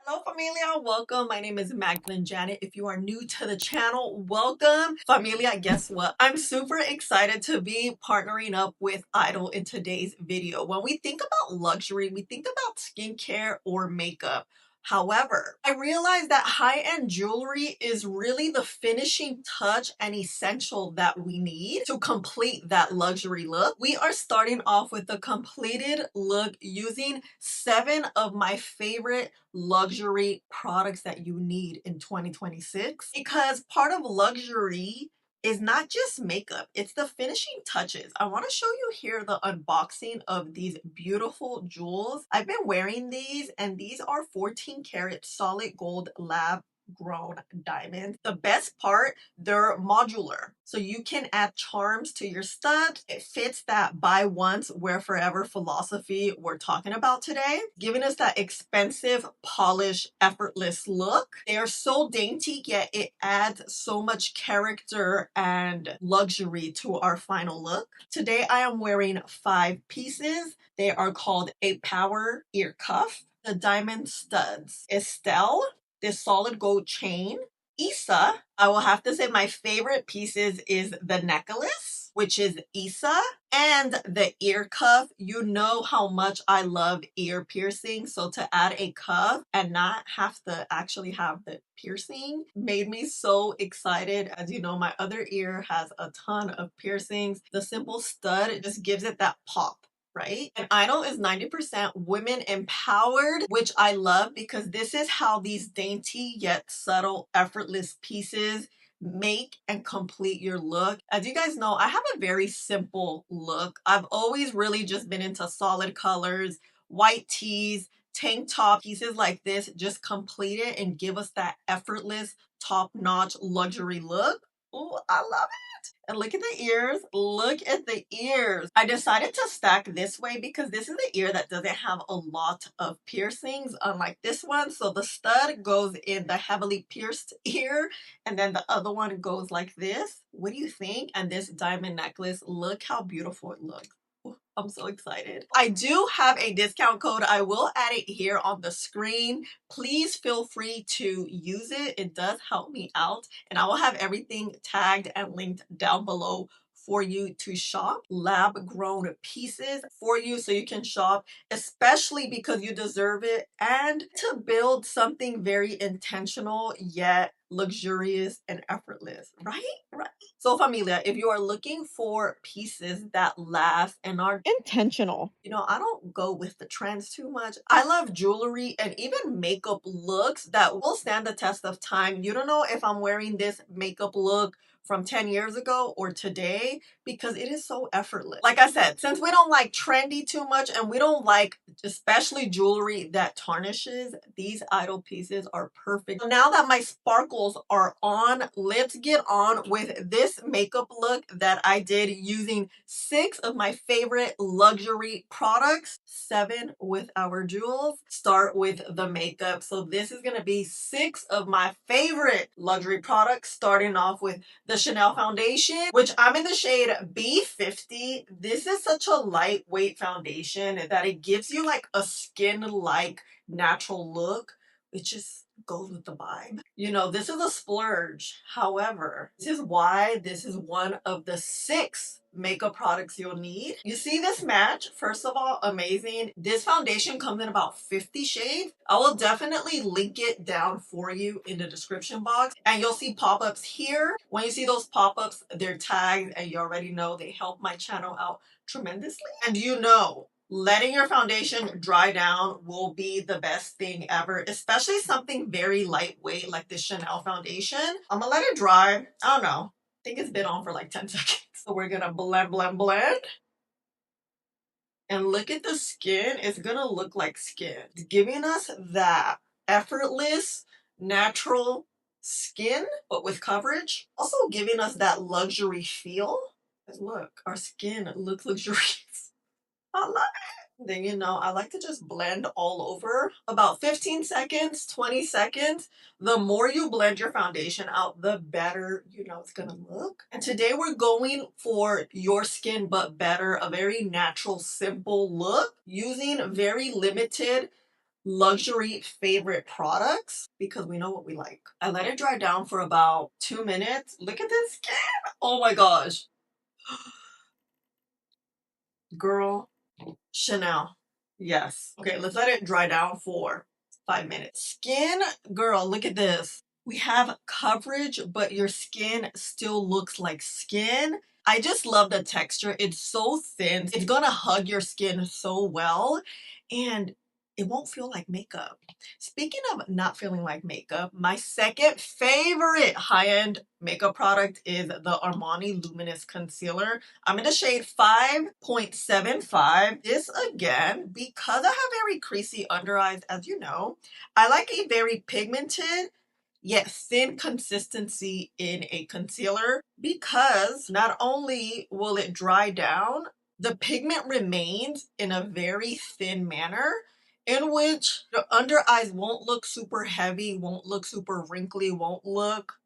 Hello Familia, welcome. My name is Magdalene Janet. If you are new to the channel, welcome. Familia, guess what? I'm super excited to be partnering up with Idyl in today's video. When we think about luxury, we think about skincare or makeup. However, I realized that high-end jewelry is really the finishing touch and essential that we need to complete that luxury look. We are starting off with the completed look using 7 of my favorite luxury products that you need in 2026, because part of luxury is not just makeup, it's the finishing touches. I want to show you here the unboxing of these beautiful jewels. I've been wearing these, and these are 14 karat solid gold lab grown diamonds. The best part, they're modular, so you can add charms to your studs. It fits that buy once wear forever philosophy we're talking about today, giving us that expensive polished effortless look. They are so dainty, yet it adds so much character and luxury to our final look. Today I am wearing 5 pieces. They are called a power ear cuff, the diamond studs, Estelle, this solid gold chain, Isa. I will have to say my favorite pieces is the necklace, which is Isa, and the ear cuff. You know how much I love ear piercing, so to add a cuff and not have to actually have the piercing made me so excited. As you know, my other ear has a ton of piercings. The simple stud just gives it that pop, right? And Idyl is 90% women empowered, which I love because this is how these dainty yet subtle, effortless pieces make and complete your look. As you guys know, I have a very simple look. I've always really just been into solid colors, white tees, tank top. Pieces like this just complete it and give us that effortless, top-notch luxury look. Oh, I love it. And look at the ears. Look at the ears. I decided to stack this way because this is the ear that doesn't have a lot of piercings, unlike this one. So the stud goes in the heavily pierced ear, and then the other one goes like this. What do you think? And this diamond necklace, look how beautiful it looks. I'm so excited. I do have a discount code. I will add it here on the screen. Please feel free to use it. It does help me out, and I will have everything tagged and linked down below for you to shop. Lab grown pieces for you so you can shop, especially because you deserve it, and to build something very intentional yet luxurious and effortless, right? So Familia, if you are looking for pieces that last and are intentional, you know, I don't go with the trends too much. I love jewelry and even makeup looks that will stand the test of time. You don't know if I'm wearing this makeup look from 10 years ago or today because it is so effortless. Like I said, since we don't like trendy too much and we don't like especially jewelry that tarnishes, these Idyl pieces are perfect. So now that my sparkles are on, let's get on with this makeup look that I did using 6 of my favorite luxury products, 7 with our jewels. Start with the makeup. So this is going to be 6 of my favorite luxury products, starting off with the Chanel foundation, which I'm in the shade B50. This is such a lightweight foundation that it gives you like a skin-like natural look. It just goes with the vibe. You know, this is a splurge. However, this is why this is one of the 6 makeup products you'll need. You see this match? First of all, amazing. This foundation comes in about 50 shades. I will definitely link it down for you in the description box, and you'll see pop-ups here. When you see those pop-ups, they're tagged, and you already know they help my channel out tremendously. And you know, letting your foundation dry down will be the best thing ever, especially something very lightweight like this Chanel foundation. I'm gonna let it dry. I don't know. I think it's been on for like 10 seconds. So we're gonna blend. And look at the skin. It's gonna look like skin. It's giving us that effortless, natural skin, but with coverage. Also giving us that luxury feel. Because look, our skin looks luxurious. I love it. Then, you know, I like to just blend all over. About 15 seconds, 20 seconds. The more you blend your foundation out, the better, you know, it's gonna look. And today we're going for your skin but better, a very natural, simple look using very limited luxury favorite products because we know what we like. I let it dry down for about 2 minutes. Look at this skin. Oh my gosh. Girl, Chanel. Yes. Okay, let's let it dry down for 5 minutes. Skin, girl, look at this. We have coverage, but your skin still looks like skin. I just love the texture. It's so thin. It's gonna hug your skin so well, and it won't feel like makeup. Speaking of not feeling like makeup, my second favorite high-end makeup product is the Armani Luminous Concealer. I'm in the shade 5.75. This again, because I have very creasy under eyes, as you know, I like a very pigmented yet thin consistency in a concealer because not only will it dry down, the pigment remains in a very thin manner in which the under eyes won't look super heavy, won't look super wrinkly, won't look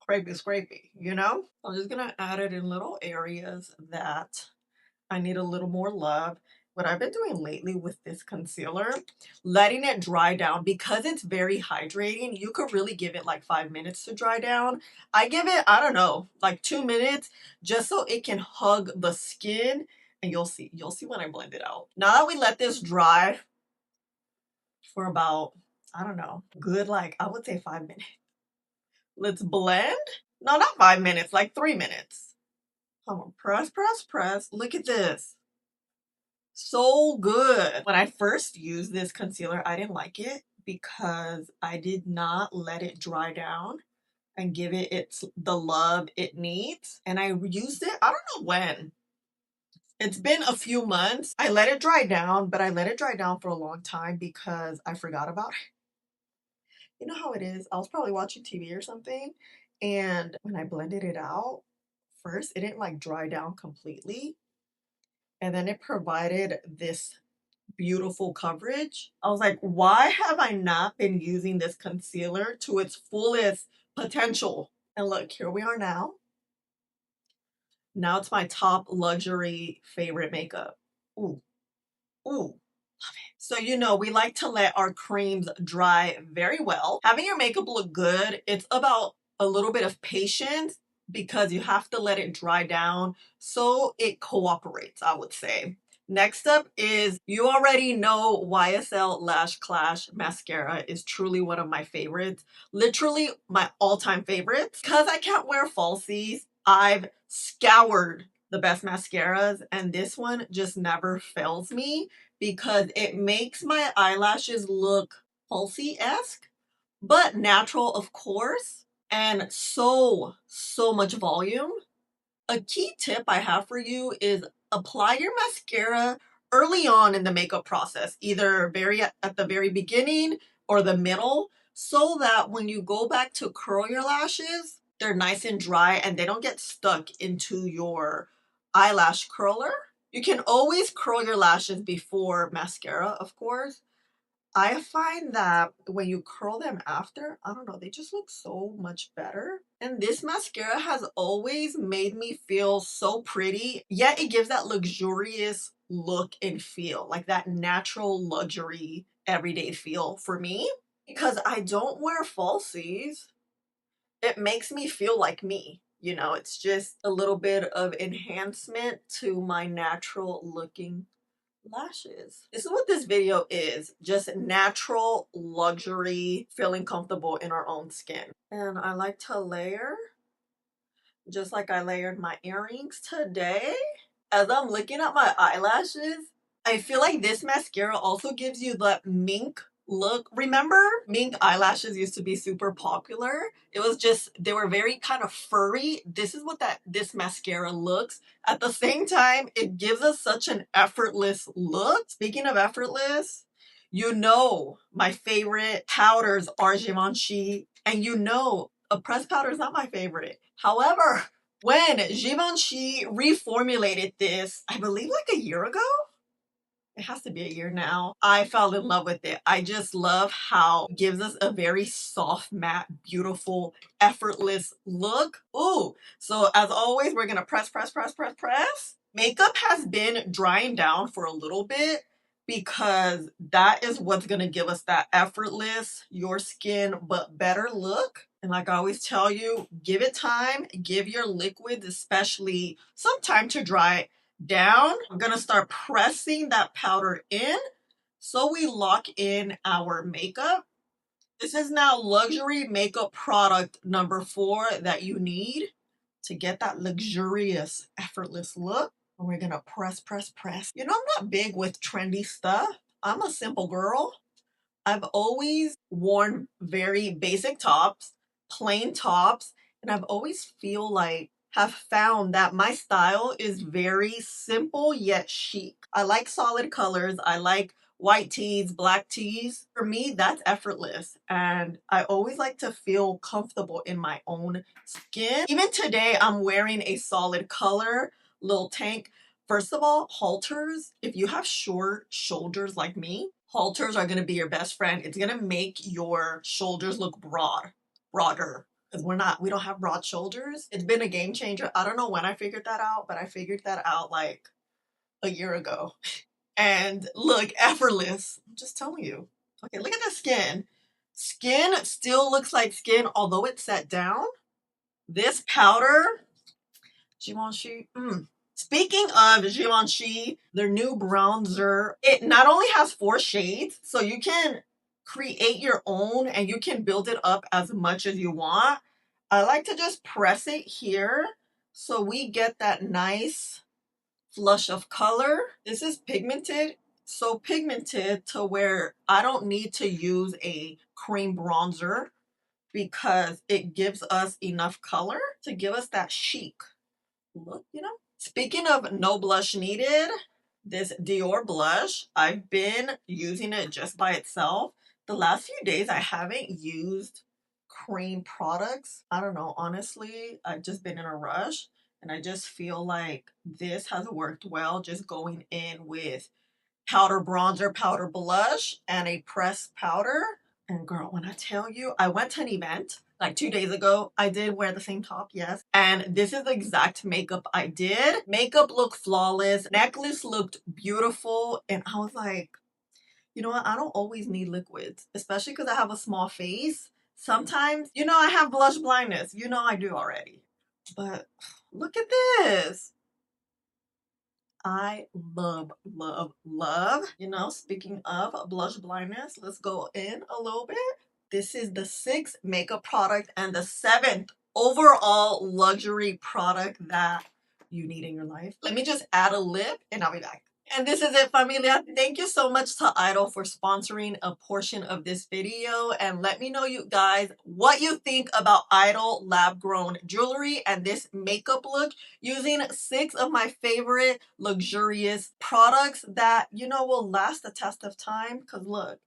scrapey, you know? I'm just gonna add it in little areas that I need a little more love. What I've been doing lately with this concealer, letting it dry down because it's very hydrating. You could really give it like 5 minutes to dry down. I give it, I don't know, like 2 minutes just so it can hug the skin, and you'll see when I blend it out. Now that we let this dry for about, I don't know, good, like I would say 5 minutes. Let's blend. No, not 5 minutes, like 3 minutes. Come on, press, press, press. Look at this. So good. When I first used this concealer, I didn't like it because I did not let it dry down and give it the love it needs. And I used it, I don't know when. It's been a few months. I let it dry down, but I let it dry down for a long time because I forgot about it. You know how it is? I was probably watching TV or something, and when I blended it out, first it didn't like dry down completely, and then it provided this beautiful coverage. I was like, why have I not been using this concealer to its fullest potential? And look, here we are now. Now it's my top luxury favorite makeup. Ooh, ooh. So, you know, we like to let our creams dry very well. Having your makeup look good, it's about a little bit of patience because you have to let it dry down so it cooperates, I would say. Next up is, you already know YSL Lash Clash mascara is truly one of my favorites. Literally my all-time favorites. Because I can't wear falsies, I've scoured the best mascaras and this one just never fails me because it makes my eyelashes look falsy-esque, but natural, of course, and so much volume. A key tip I have for you is apply your mascara early on in the makeup process, either at the very beginning or the middle, so that when you go back to curl your lashes, they're nice and dry and they don't get stuck into your eyelash curler. You can always curl your lashes before mascara, of course. I find that when you curl them after, I don't know, they just look so much better. And this mascara has always made me feel so pretty, yet it gives that luxurious look and feel, like that natural luxury everyday feel for me. Because I don't wear falsies, it makes me feel like me. You know, it's just a little bit of enhancement to my natural looking lashes. This is what this video is. Just natural luxury, feeling comfortable in our own skin. And I like to layer just like I layered my earrings today. As I'm looking at my eyelashes, I feel like this mascara also gives you that mink look. Remember, mink eyelashes used to be super popular. It was just, they were very kind of furry. This is what this mascara looks. At the same time, it gives us such an effortless look. Speaking of effortless, you know my favorite powders are Givenchy, and you know a pressed powder is not my favorite. However, when Givenchy reformulated this, I believe like a year ago, it has to be a year now, I fell in love with it. I just love how it gives us a very soft, matte, beautiful, effortless look. Ooh, so as always, we're gonna press, press, press, press, press. Makeup has been drying down for a little bit. because that is what's going to give us that effortless, your skin but better look. And like I always tell you, give it time, give your liquids, especially some time to dry down. I'm going to start pressing that powder in so we lock in our makeup. This is now luxury makeup product number 4 that you need to get that luxurious, effortless look. And we're gonna press, press, press. You know, I'm not big with trendy stuff. I'm a simple girl. I've always worn very basic tops, plain tops, and I've always feel like have found that my style is very simple yet chic. I like solid colors. I like white tees, black tees. For me, that's effortless. And I always like to feel comfortable in my own skin. Even today, I'm wearing a solid color, little tank. First of all, halters, if you have short shoulders like me, halters are going to be your best friend. It's going to make your shoulders look broader. Because we don't have broad shoulders. It's been a game changer. I don't know when I figured that out, but I figured that out like a year ago. And look, effortless. I'm just telling you. Okay, look at the skin. Skin still looks like skin, although it's set down. This powder, Givenchy. Speaking of Givenchy, their new bronzer, it not only has 4 shades, so you can create your own and you can build it up as much as you want. I like to just press it here so we get that nice flush of color. This is pigmented, so pigmented to where I don't need to use a cream bronzer because it gives us enough color to give us that chic look, you know? Speaking of no blush needed, this Dior blush, I've been using it just by itself. The last few days, I haven't used cream products. I don't know, honestly, I've just been in a rush and I just feel like this has worked well, just going in with powder bronzer, powder blush, and a pressed powder. And girl, when I tell you, I went to an event like 2 days ago. I did wear the same top, yes. And this is the exact makeup I did. Makeup looked flawless. Necklace looked beautiful. And I was like, you know what? I don't always need liquids, especially because I have a small face. Sometimes, you know, I have blush blindness. You know I do already. But look at this. I love, love, love. You know, speaking of blush blindness, let's go in a little bit. This is the 6th makeup product and the 7th overall luxury product that you need in your life. Let me just add a lip and I'll be back. And this is it, Familia. Thank you so much to Idyl for sponsoring a portion of this video. And let me know, you guys, what you think about Idyl lab-grown jewelry and this makeup look using 6 of my favorite luxurious products that, you know, will last the test of time. Because look,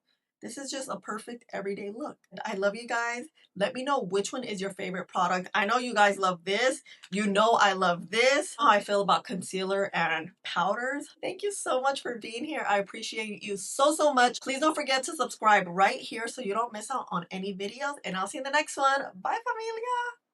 this is just a perfect everyday look. I love you guys. Let me know which one is your favorite product. I know you guys love this. You know I love this. How I feel about concealer and powders. Thank you so much for being here. I appreciate you so, so much. Please don't forget to subscribe right here so you don't miss out on any videos. And I'll see you in the next one. Bye, Familia.